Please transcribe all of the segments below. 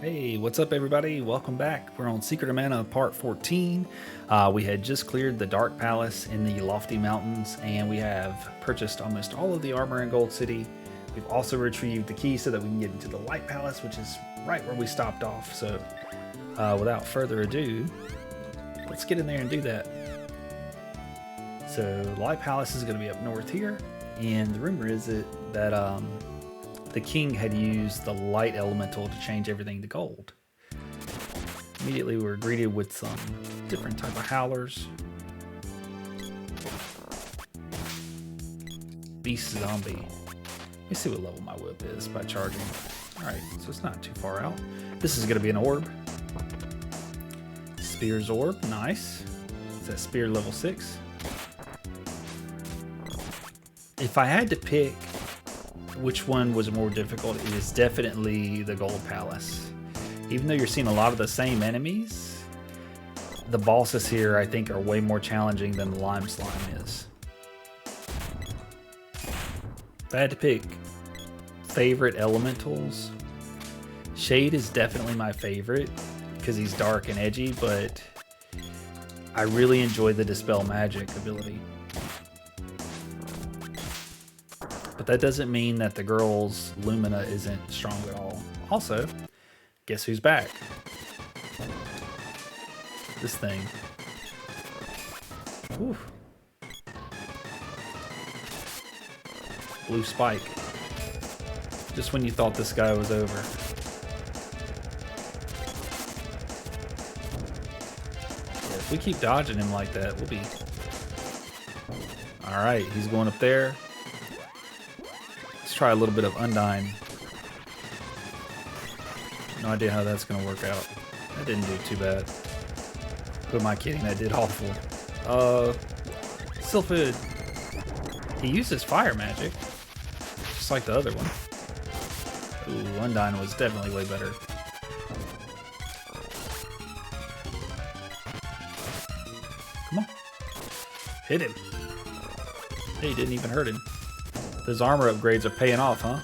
Hey, what's up, everybody? Welcome back. We're on Secret of Mana Part 14. We had just cleared the Dark Palace in the Lofty Mountains, and we have purchased almost all of the armor in Gold City. We've also retrieved the key so that we can get into the Light Palace, which is right where we stopped off. So, without further ado, let's get in there and do that. So, Light Palace is going to be up north here, and the rumor is that the king had used the light elemental to change everything to gold. Immediately we were greeted with some different type of howlers. Beast zombie. Let me see what level my whip is by charging. Alright, so it's not too far out. This is going to be an orb. Spear's orb, nice. It's at spear level 6. If I had to pick which one was more difficult, it is definitely the Gold Palace. Even though you're seeing a lot of the same enemies, the bosses here I think are way more challenging than the Lime Slime is. If I had to pick favorite elementals, Shade is definitely my favorite because he's dark and edgy, but I really enjoy the Dispel Magic ability. But that doesn't mean that the girl's Lumina isn't strong at all. Also, guess who's back? This thing. Whew. Blue spike. Just when you thought this guy was over. Yeah, if we keep dodging him like that, we'll be... Alright, he's going up there. Let's try a little bit of Undyne. No idea how that's going to work out. That didn't do too bad. Who am I kidding? That did awful. Sylphid. He uses fire magic. Just like the other one. Ooh, Undyne was definitely way better. Come on. Hit him. Hey, he didn't even hurt him. Those armor upgrades are paying off, huh?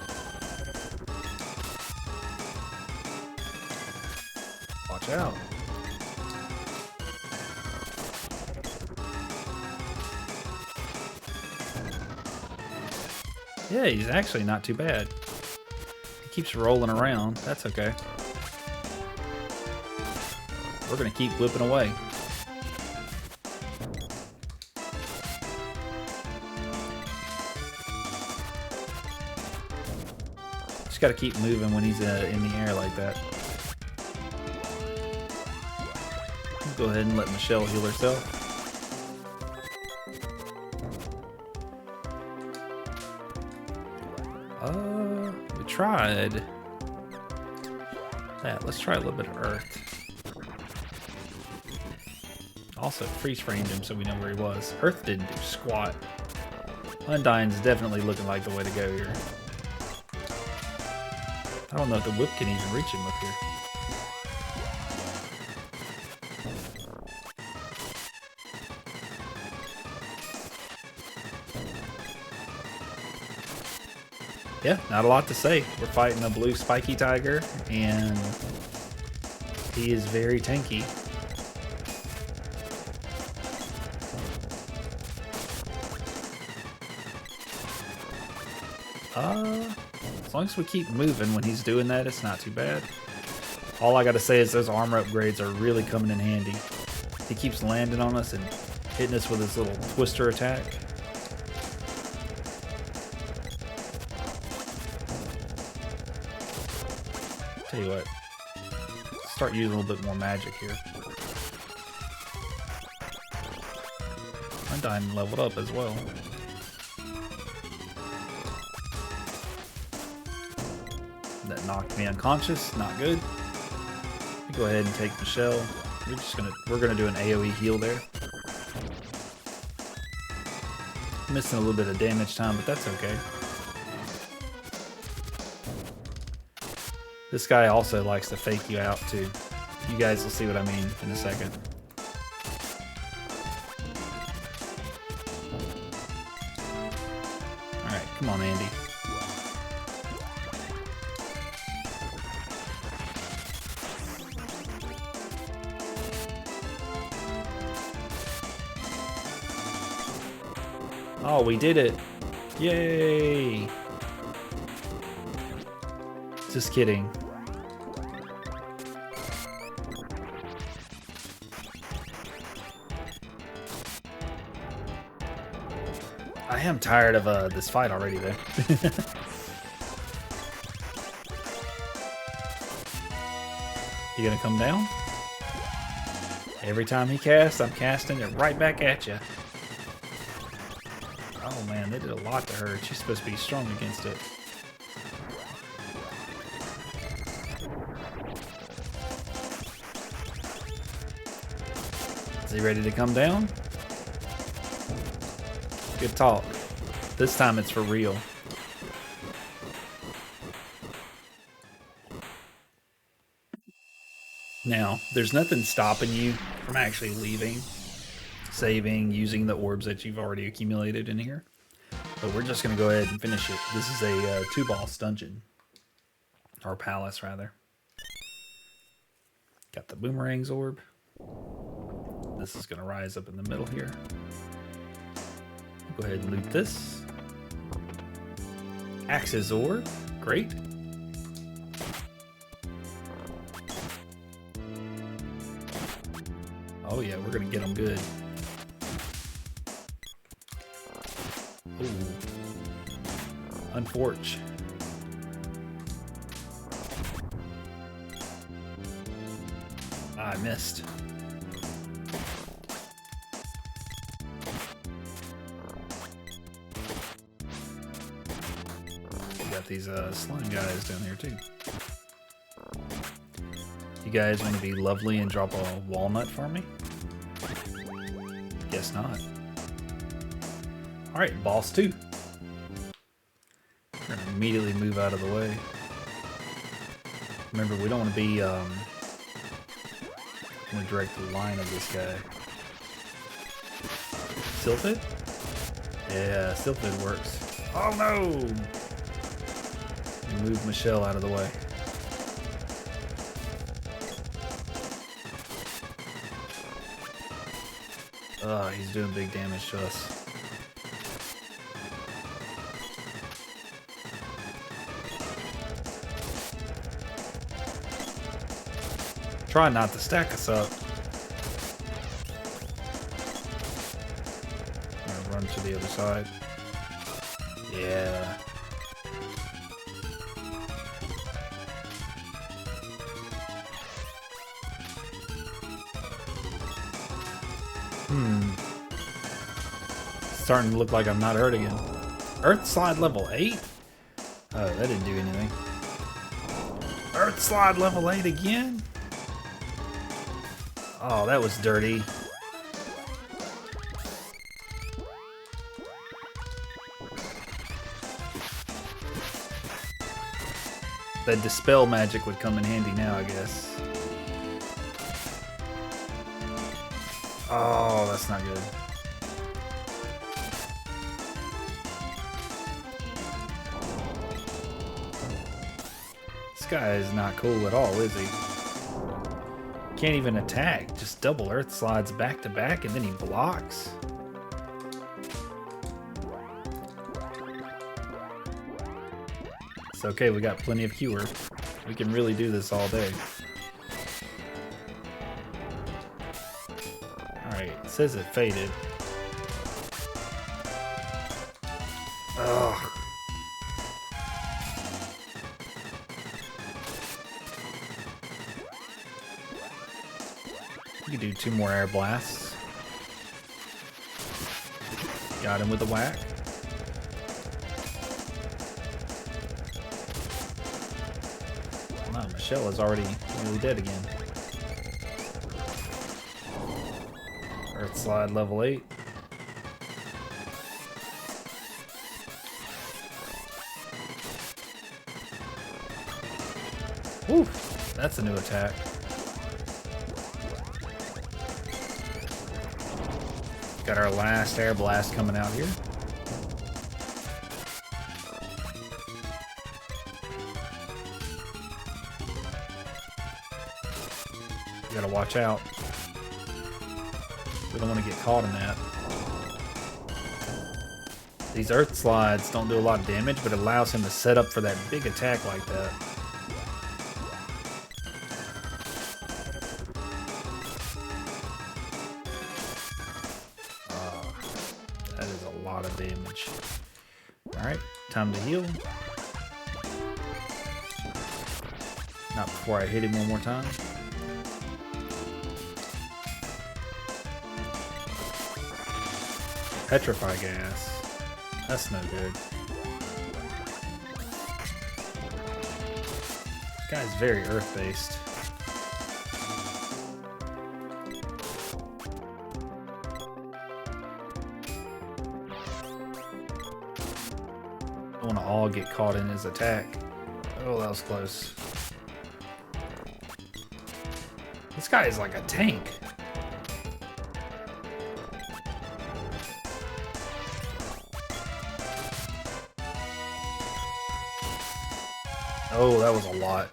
Watch out. Yeah, he's actually not too bad. He keeps rolling around. That's okay. We're gonna keep whipping away. Got to keep moving when he's in the air like that. Go ahead and let Michelle heal herself. We tried that. Let's try a little bit of Earth. Also freeze framed him so we know where he was. Earth didn't do squat. Undyne's definitely looking like the way to go here. I don't know if the whip can even reach him up here. Yeah, not a lot to say. We're fighting a blue spiky tiger, and he is very tanky. As long as we keep moving when he's doing that, it's not too bad. All I gotta say is those armor upgrades are really coming in handy. He keeps landing on us and hitting us with his little twister attack. Tell you what, start using a little bit more magic here. Undyne leveled up as well. That knocked me unconscious, not good. Go ahead and take Michelle. We're gonna do an AoE heal there. Missing a little bit of damage time, but that's okay. This guy also likes to fake you out too. You guys will see what I mean in a second. Alright, come on, Andy. Oh, we did it. Yay. Just kidding. I am tired of this fight already, though. You gonna come down? Every time he casts, I'm casting it right back at you. Oh man, they did a lot to her. She's supposed to be strong against it. Is he ready to come down? Good talk. This time it's for real. Now, there's nothing stopping you from actually leaving, saving, using the orbs that you've already accumulated in here. But we're just going to go ahead and finish it. This is a two-boss dungeon. Or palace, rather. Got the boomerang's orb. This is going to rise up in the middle here. Go ahead and loot this. Axe's orb. Great. Oh yeah, we're gonna get them good. Ooh. Unforge. I missed. We got these slime guys down here too. You guys want to be lovely and drop a walnut for me? Guess not. Alright, boss 2. We're going to immediately move out of the way. Remember, we don't want to be in the direct line of this guy. Sylphid? Yeah, Sylphid works. Oh no! Move Michelle out of the way. He's doing big damage to us. Try not to stack us up. I'm gonna run to the other side. Yeah. Starting to look like I'm not hurt again. Earth Slide level 8? Oh, that didn't do anything. Earth Slide level 8 again? Oh, that was dirty. That dispel magic would come in handy now, I guess. Oh, that's not good. This guy is not cool at all, is he? Can't even attack. Just double earth slides back to back and then he blocks. It's okay, we got plenty of cure. We can really do this all day. Alright, it says it faded. Ugh. We can do 2 more air blasts. Got him with a whack. Oh, Michelle is already nearly dead again. Earth Slide level 8. Woo, that's a new attack. Got our last air blast coming out here. We gotta watch out. We don't want to get caught in that. These earth slides don't do a lot of damage, but it allows him to set up for that big attack like that. That is a lot of damage. Alright, time to heal. Not before I hit him one more time. Petrify gas. That's no good. This guy's very earth-based. I want to all get caught in his attack. Oh, that was close. This guy is like a tank. Oh, that was a lot.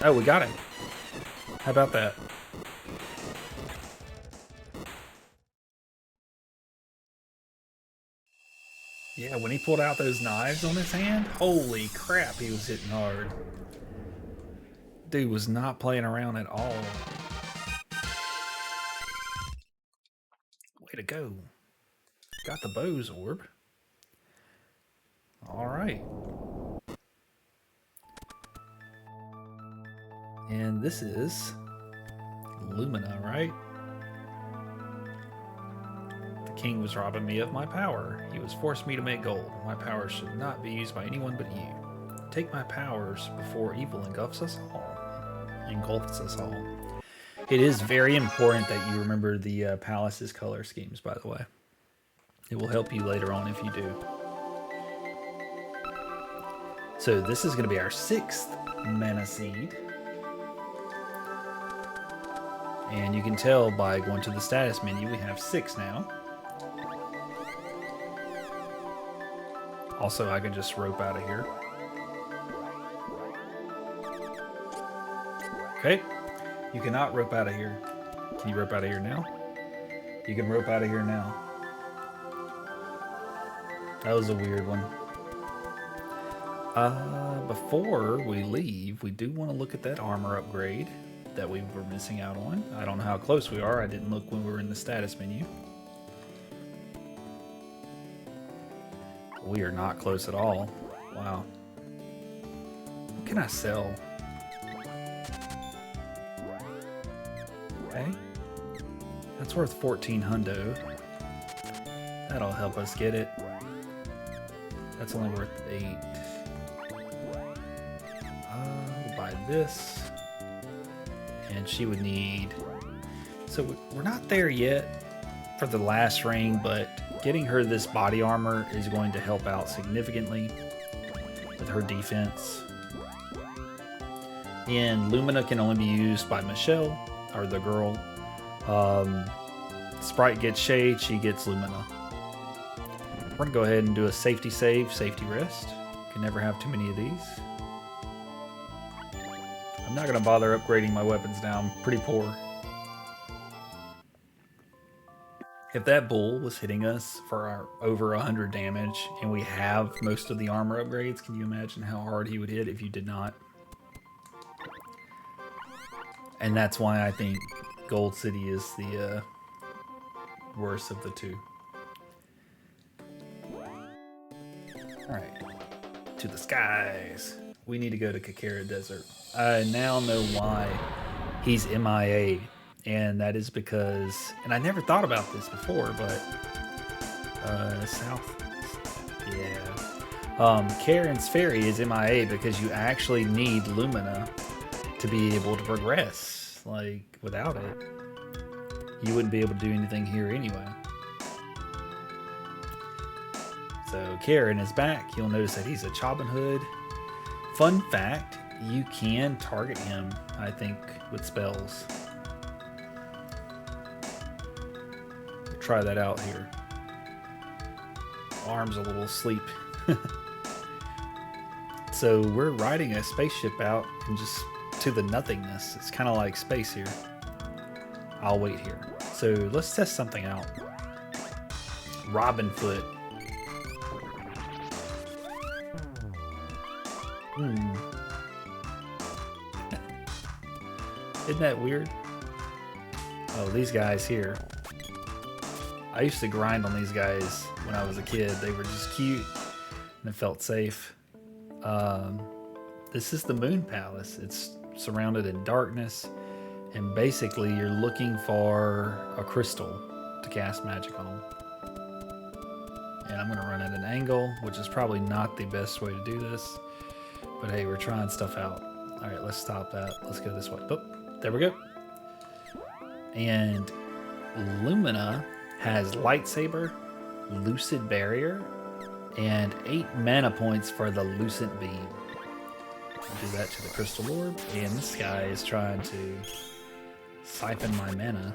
Oh, we got him. How about that? Yeah, when he pulled out those knives on his hand, holy crap, he was hitting hard. Dude was not playing around at all. Way to go. Got the Bose orb. Alright. And this is Lumina, right? The king was robbing me of my power. He was forcing me to make gold. My power should not be used by anyone but you. Take my powers before evil engulfs us all. It is very important that you remember the palace's color schemes, by the way. It will help you later on if you do. So this is going to be our 6th mana seed. And you can tell by going to the status menu, we have 6 now. Also, I can just rope out of here. Okay. You cannot rope out of here. Can you rope out of here now? You can rope out of here now. That was a weird one. Before we leave, we do want to look at that armor upgrade that we were missing out on. I don't know how close we are. I didn't look when we were in the status menu. We are not close at all. Wow. What can I sell? Okay. That's worth 14 hundo. That'll help us get it. That's only worth 8. We'll buy this. And she would need... So we're not there yet for the last ring, but getting her this body armor is going to help out significantly with her defense. And Lumina can only be used by Michelle, or the girl. Sprite gets Shade, she gets Lumina. We're going to go ahead and do a safety save, safety rest. Can never have too many of these. I'm not going to bother upgrading my weapons now. I'm pretty poor. If that bull was hitting us for our over 100 damage and we have most of the armor upgrades, can you imagine how hard he would hit if you did not? And that's why I think Gold City is the worst of the two. Alright, to the skies. We need to go to Kakera Desert. I now know why he's MIA, and that is because, and I never thought about this before, but south, yeah. Karen's Ferry is MIA because you actually need Lumina to be able to progress. Like, without it, you wouldn't be able to do anything here anyway. So Karen is back. You'll notice that he's a Chobbin Hood. Fun fact, you can target him, I think, with spells. We'll try that out here. Arm's a little asleep. So we're riding a spaceship out and just to the nothingness. It's kind of like space here. I'll wait here. So let's test something out. Robin Foot. Isn't that weird? Oh, these guys here. I used to grind on these guys when I was a kid. They were just cute and it felt safe. This is the Moon Palace. It's surrounded in darkness, and basically you're looking for a crystal to cast magic on. And I'm gonna run at an angle, which is probably not the best way to do this, but hey, we're trying stuff out. All right, let's stop that. Let's go this way. Oh, there we go. And Lumina has lightsaber, lucid barrier, and 8 mana points for the lucent beam. Do that to the crystal orb, and this guy is trying to siphon my mana.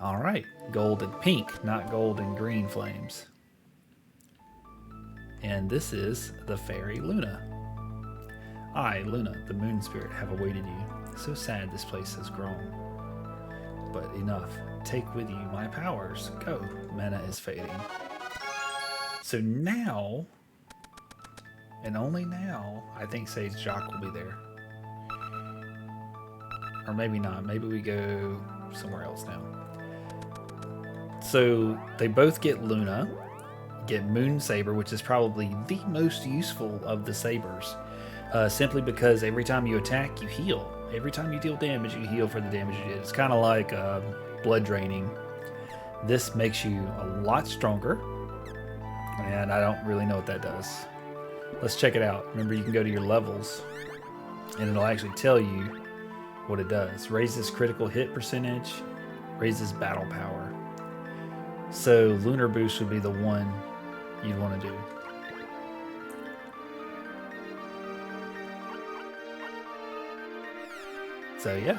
All right, gold and pink, not gold and green flames. And this is the fairy Luna. I, Luna, the moon spirit, have awaited you. So sad this place has grown. But enough. Take with you my powers. Go. Mana is fading. So now, and only now, I think Sage Jock will be there. Or maybe not. Maybe we go somewhere else now. So they both get Luna, get Moon Saber, which is probably the most useful of the sabers. Simply because every time you attack, you heal. Every time you deal damage, you heal for the damage you did. It's kind of like blood draining. This makes you a lot stronger, and I don't really know what that does. Let's check it out. Remember, you can go to your levels, and it'll actually tell you what it does. Raises critical hit percentage, raises battle power. So Lunar Boost would be the one you'd want to do. So yeah.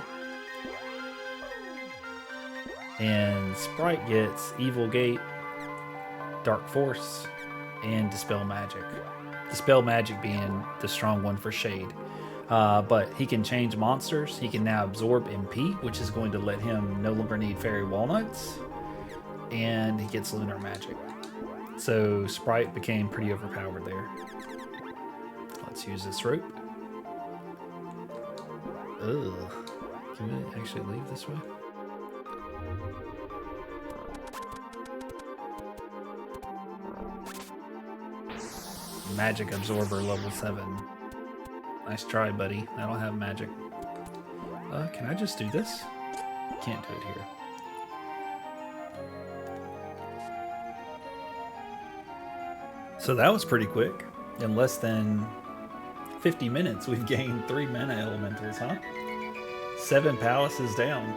And Sprite gets Evil Gate, Dark Force, and Dispel Magic. Dispel Magic being the strong one for Shade. But he can change monsters. He can now absorb MP, which is going to let him no longer need Fairy Walnuts. And he gets Lunar Magic. So Sprite became pretty overpowered there. Let's use this rope. Ugh. Can we actually leave this way? Magic Absorber level 7. Nice try, buddy. I don't have magic. Can I just do this? Can't do it here. So that was pretty quick. In less than 50 minutes, we've gained 3 mana elementals, huh? 7 palaces down.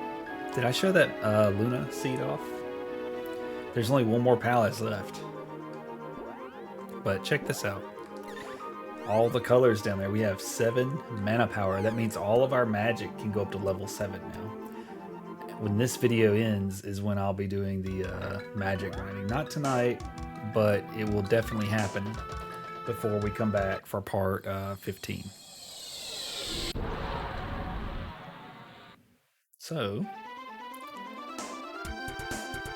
Did I show that Luna seed off? There's only 1 more palace left. But check this out. All the colors down there. We have 7 mana power. That means all of our magic can go up to level 7 now. When this video ends is when I'll be doing the magic grinding. Not tonight, but it will definitely happen before we come back for part 15. So,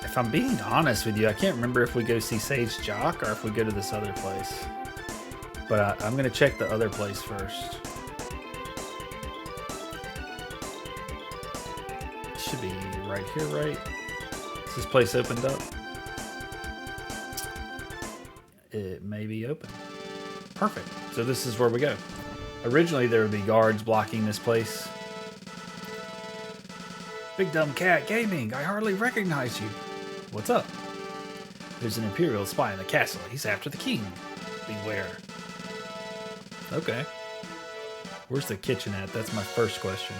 if I'm being honest with you, I can't remember if we go see Sage Jock or if we go to this other place. But I'm going to check the other place first. It should be right here, right? Is this place opened up? It may be open. Perfect. So this is where we go. Originally there would be guards blocking this place. Big Dumb Cat Gaming, I hardly recognize you. What's up? There's an Imperial spy in the castle. He's after the king. Beware. Okay. Where's the kitchen at? That's my first question.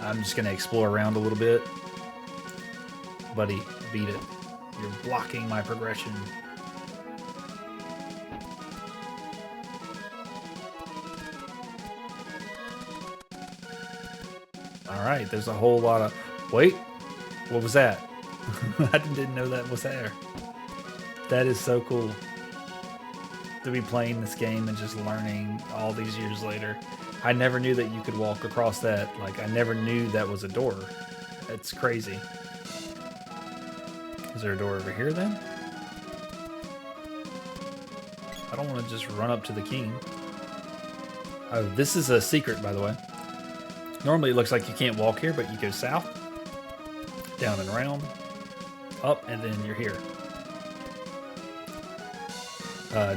I'm just going to explore around a little bit. Buddy, beat it. You're blocking my progression. Alright, there's a whole lot of... Wait, what was that? I didn't know that was there. That is so cool. to be playing this game and just learning all these years later. I never knew that you could walk across that. Like, I never knew that was a door. It's crazy. Is there a door over here then? I don't want to just run up to the king. Oh, this is a secret, by the way. Normally it looks like you can't walk here, but you go south, down and around, up, and then you're here.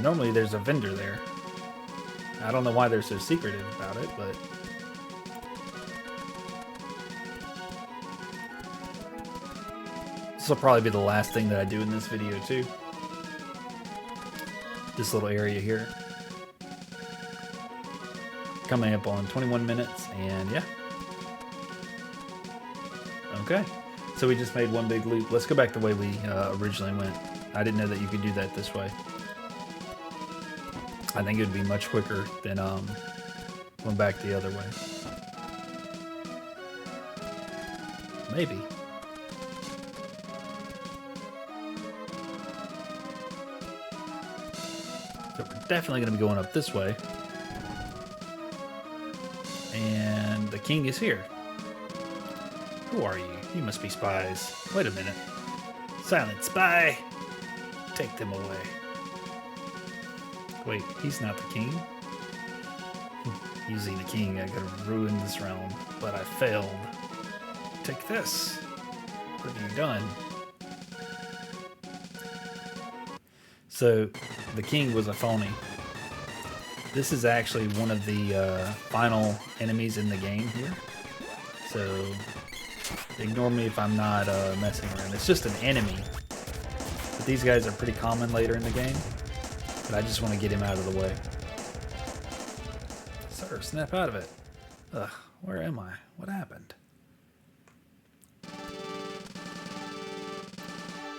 Normally there's a vendor there. I don't know why they're so secretive about it, but... this will probably be the last thing that I do in this video, too. This little area here. Coming up on 21 minutes, and yeah. Okay, so we just made one big loop. Let's go back the way we originally went. I didn't know that you could do that this way. I think it would be much quicker than going back the other way. Maybe. So we're definitely going to be going up this way. And the king is here. Who are you? You must be spies. Wait a minute. Silent spy! Take them away. Wait, he's not the king? Using the king, I could have ruined this realm, but I failed. Take this. What have you done? So, the king was a phony. This is actually one of the final enemies in the game here. So, ignore me if I'm not messing around. It's just an enemy. But these guys are pretty common later in the game. But I just want to get him out of the way. Sir, snap out of it. Ugh, where am I? What happened?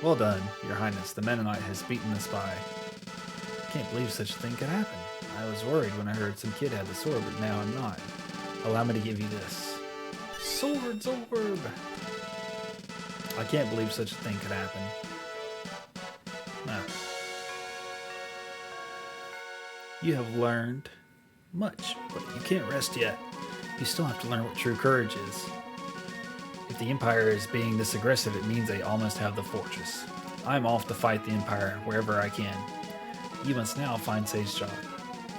Well done, Your Highness. The Mennonite has beaten the spy. Can't believe such a thing could happen. I was worried when I heard some kid had the sword, but now I'm not. Allow me to give you this. Sword! I can't believe such a thing could happen. No. You have learned much, but you can't rest yet. You still have to learn what true courage is. If the Empire is being this aggressive, it means they almost have the fortress. I'm off to fight the Empire wherever I can. You must now find Sage Jock.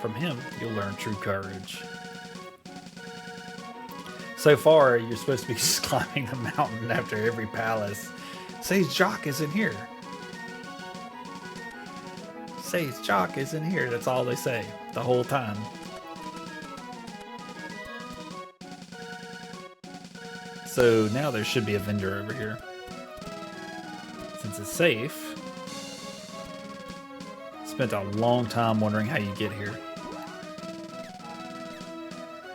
From him, you'll learn true courage. So far, you're supposed to be just climbing the mountain after every palace. Sage Jock isn't here. Sage Jock isn't here. That's all they say the whole time. So now there should be a vendor over here. Since it's safe. Spent a long time wondering how you get here.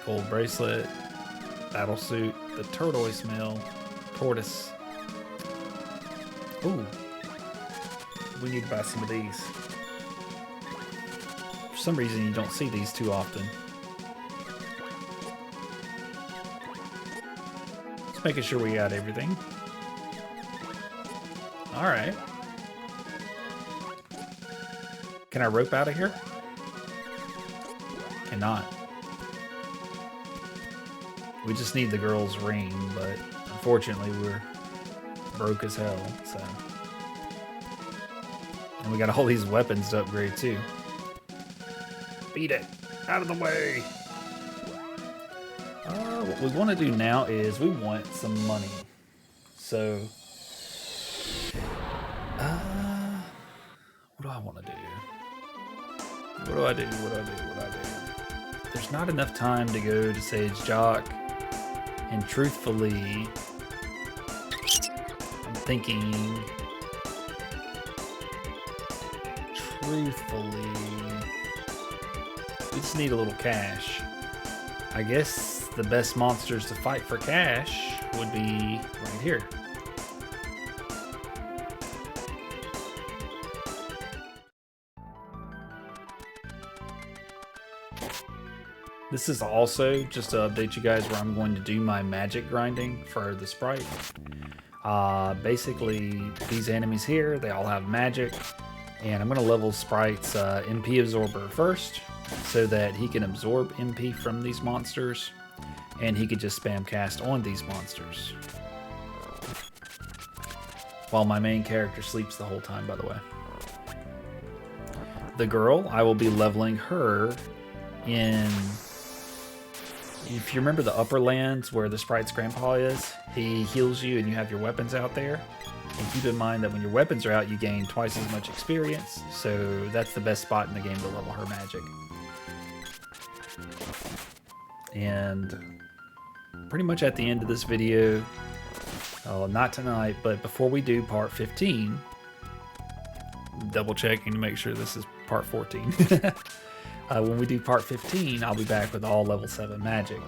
Gold bracelet. Battle suit. The tortoise mail. Tortoise. Ooh. We need to buy some of these. For some reason you don't see these too often. Just making sure we got everything. Alright. Can I rope out of here? Cannot. We just need the girl's ring, but unfortunately we're broke as hell, so. And we got all these weapons to upgrade too. Beat it! Out of the way! What we want to do now is we want some money. So, what do I want to do? What do I do? There's not enough time to go to Sage Jock. And truthfully, I'm thinking... we just need a little cash. I guess the best monsters to fight for cash would be right here. This is also just to update you guys where I'm going to do my magic grinding for the sprite. Basically, these enemies here, they all have magic. And I'm going to level Sprite's MP absorber first so that he can absorb MP from these monsters and he could just spam cast on these monsters. While my main character sleeps the whole time, by the way. The girl, I will be leveling her in... If you remember the upper lands where the Sprite's grandpa is, he heals you and you have your weapons out there. And keep in mind that when your weapons are out, you gain twice as much experience. So that's the best spot in the game to level her magic. And pretty much at the end of this video, not tonight, but before we do part 15, double checking to make sure this is part 14. When we do part 15, I'll be back with all level 7 magic.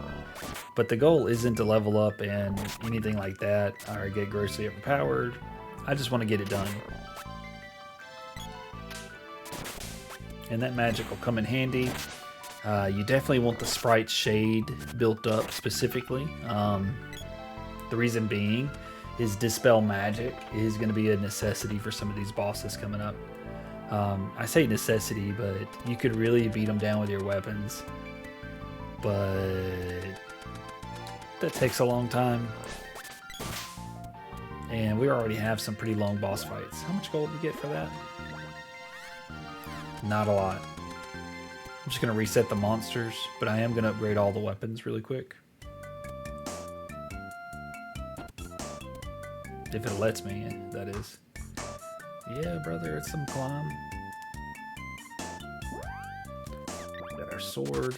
But the goal isn't to level up and anything like that or get grossly overpowered. I just want to get it done. And that magic will come in handy. You definitely want the Sprite shade built up specifically. The reason being is Dispel Magic is going to be a necessity for some of these bosses coming up. I say necessity, but you could really beat them down with your weapons. But that takes a long time. And we already have some pretty long boss fights. How much gold do we get for that? Not a lot. I'm just going to reset the monsters, but I am going to upgrade all the weapons really quick. If it lets me, that is. Yeah, brother, it's some climb. Got our sword.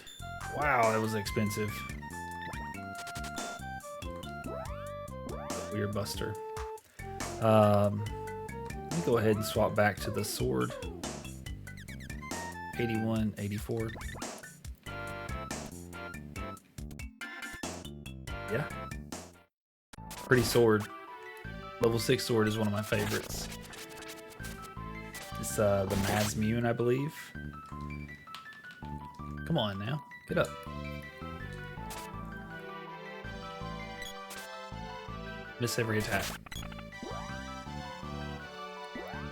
Wow, that was expensive. Weird buster. Let me go ahead and swap back to the sword. 81, 84. Yeah. Pretty sword. Level 6 sword is one of my favorites. It's the Mads Mune, I believe. Come on now, get up. Miss every attack.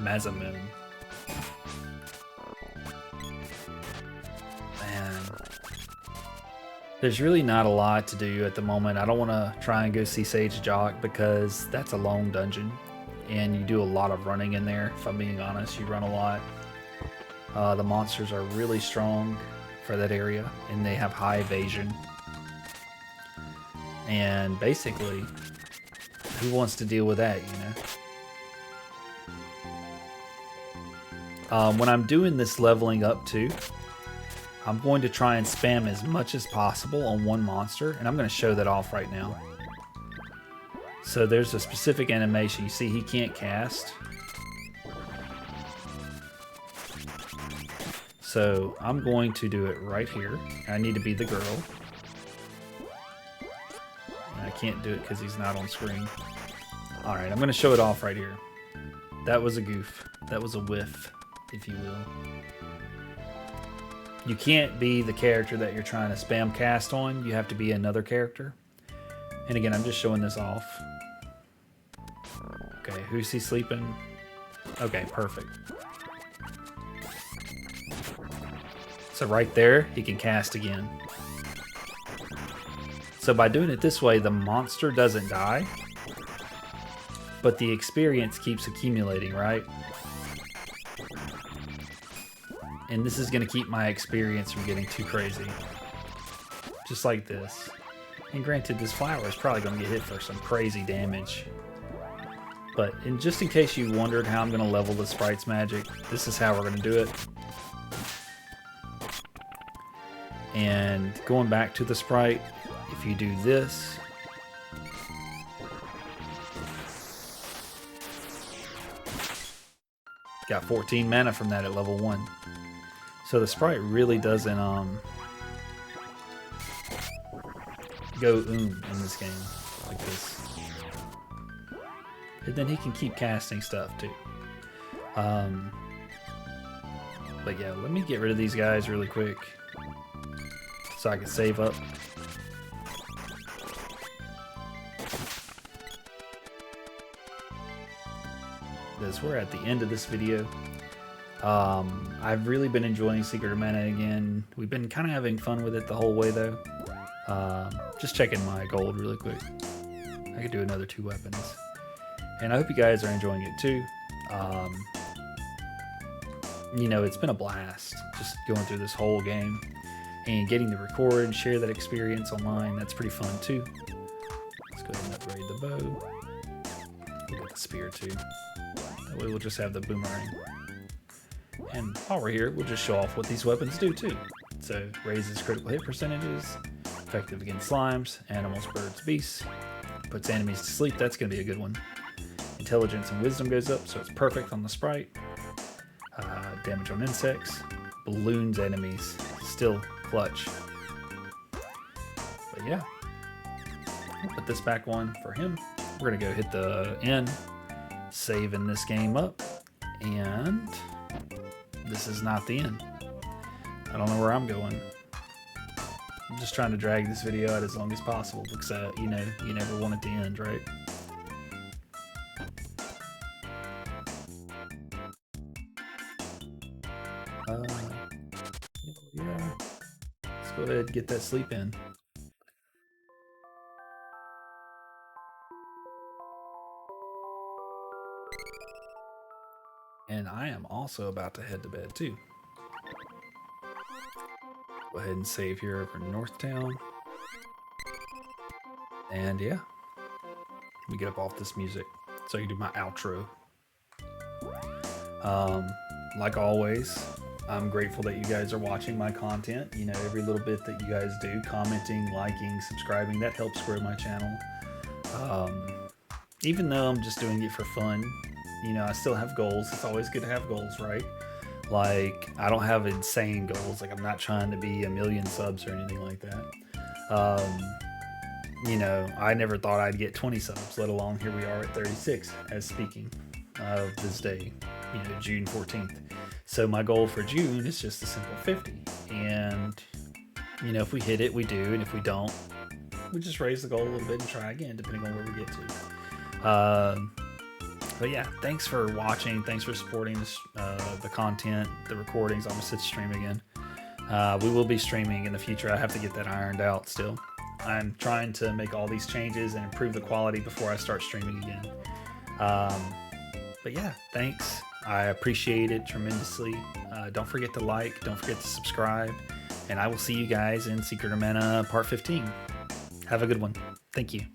Mazamoon. Man. There's really not a lot to do at the moment. I don't want to try and go see Sage Jock because that's a long dungeon. And you do a lot of running in there, if I'm being honest. You run a lot. The monsters are really strong for that area, and they have high evasion. And basically, who wants to deal with that, you know? When I'm doing this leveling up too, I'm going to try and spam as much as possible on one monster, and I'm going to show that off right now. So there's a specific animation. You see he can't cast. So I'm going to do it right here. I need to be the girl. And I can't do it because he's not on screen. Alright, I'm going to show it off right here. That was a goof. That was a whiff, if you will. You can't be the character that you're trying to spam cast on. You have to be another character. And again, I'm just showing this off. Okay, who's he sleeping? Okay, perfect. So right there, he can cast again. So by doing it this way, the monster doesn't die, but the experience keeps accumulating, right? And this is going to keep my experience from getting too crazy. Just like this. And granted, this flower is probably going to get hit for some crazy damage. But just in case you wondered how I'm going to level the Sprite's magic, this is how we're going to do it. And going back to the Sprite, if you do this, got 14 mana from that at level 1. So the Sprite really doesn't go in this game like this. And then he can keep casting stuff too. But yeah, let me get rid of these guys really quick so I can save up. Because we're at the end of this video. I've really been enjoying Secret of Mana again. We've been kind of having fun with it the whole way though. Just checking my gold really quick. I could do another 2 weapons. And I hope you guys are enjoying it too. You know, it's been a blast just going through this whole game and getting to record and share that experience online. That's pretty fun too. Let's go ahead and upgrade the bow. We'll get the spear too. That way we'll just have the boomerang. And while we're here, we'll just show off what these weapons do too. So, raises critical hit percentages, effective against slimes, animals, birds, beasts, puts enemies to sleep. That's going to be a good one. Intelligence and wisdom goes up, so it's perfect on the sprite. Damage on insects, balloons enemies, still clutch. But yeah, I'll put this back one for him. We're going to go hit the end, saving this game up, and this is not the end. I don't know where I'm going. I'm just trying to drag this video out as long as possible because, you know, you never want it to end, right? Yeah. Let's go ahead and get that sleep in. And I am also about to head to bed too. Go ahead and save here over Northtown. And yeah, let me get up off this music so I can do my outro. Like always, I'm grateful that you guys are watching my content. You know, every little bit that you guys do, commenting, liking, subscribing, that helps grow my channel. Even though I'm just doing it for fun, you know, I still have goals. It's always good to have goals, right? Like, I don't have insane goals. Like, I'm not trying to be 1 million subs or anything like that. You know, I never thought I'd get 20 subs, let alone here we are at 36 as speaking of this day, you know, June 14th. So my goal for June is just a simple 50. And, you know, if we hit it, we do. And if we don't, we just raise the goal a little bit and try again, depending on where we get to. But yeah, thanks for watching. Thanks for supporting this, the content, the recordings. I'm going to sit stream again. We will be streaming in the future. I have to get that ironed out still. I'm trying to make all these changes and improve the quality before I start streaming again. But yeah, thanks. I appreciate it tremendously. Don't forget to like, don't forget to subscribe, and I will see you guys in Secret of Mana Part 15. Have a good one. Thank you.